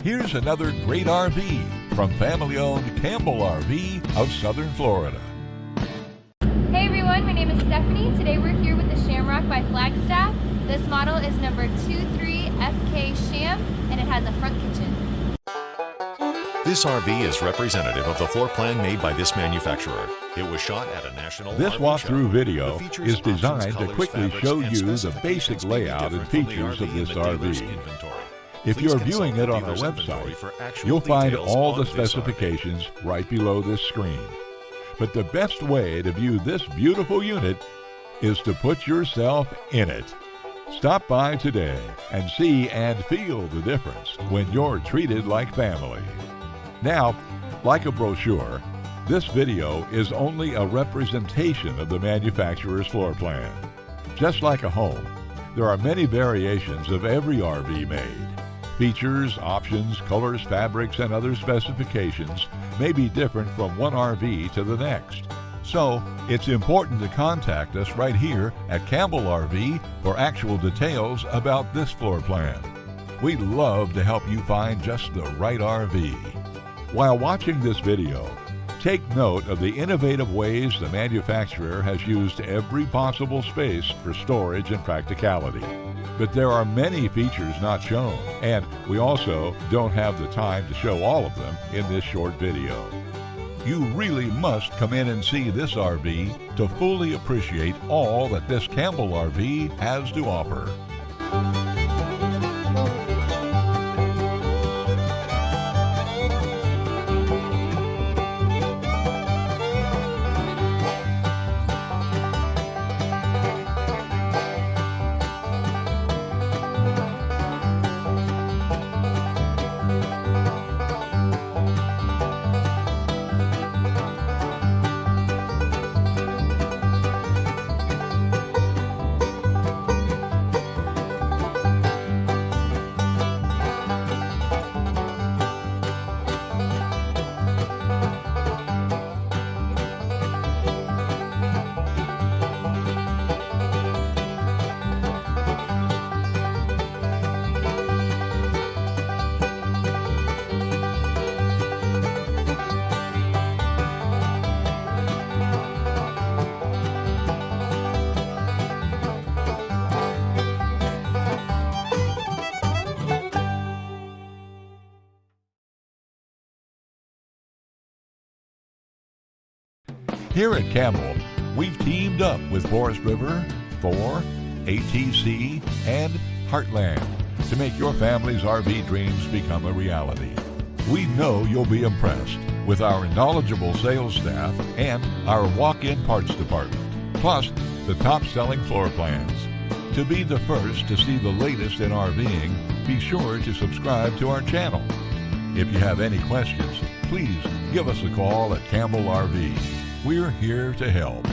Here's another great RV from family-owned Campbell RV of Southern Florida. Hey everyone, my name is Stephanie. Today we're here with the Shamrock by Flagstaff. This model is number 23FK Sham, and it has a front kitchen. This RV is representative of the floor plan made by this manufacturer. It was shot at a national This RV walkthrough show. video The features, is designed options, to colors, quickly fabrics, show and you the specifications basic may be layout and different from the features of RV this in the dealer's RV. inventory. If Please you're consult viewing the it on our dealer's inventory website, for actual you'll find details all on the this RV. specifications right below this screen. But the best way to view this beautiful unit is to put yourself in it. Stop by today and see and feel the difference when you're treated like family. Now, like a brochure, this video is only a representation of the manufacturer's floor plan. Just like a home, there are many variations of every RV made. Features, options, colors, fabrics, and other specifications may be different from one RV to the next. So, it's important to contact us right here at Campbell RV for actual details about this floor plan. We'd love to help you find just the right RV. While watching this video, take note of the innovative ways the manufacturer has used every possible space for storage and practicality. But there are many features not shown, and we also don't have the time to show all of them in this short video. You really must come in and see this RV to fully appreciate all that this Campbell RV has to offer. Here at Campbell, we've teamed up with Forest River, Thor, ATC, and Heartland to make your family's RV dreams become a reality. We know you'll be impressed with our knowledgeable sales staff and our walk-in parts department, plus the top-selling floor plans. To be the first to see the latest in RVing, be sure to subscribe to our channel. If you have any questions, please give us a call at Campbell RV. We're here to help.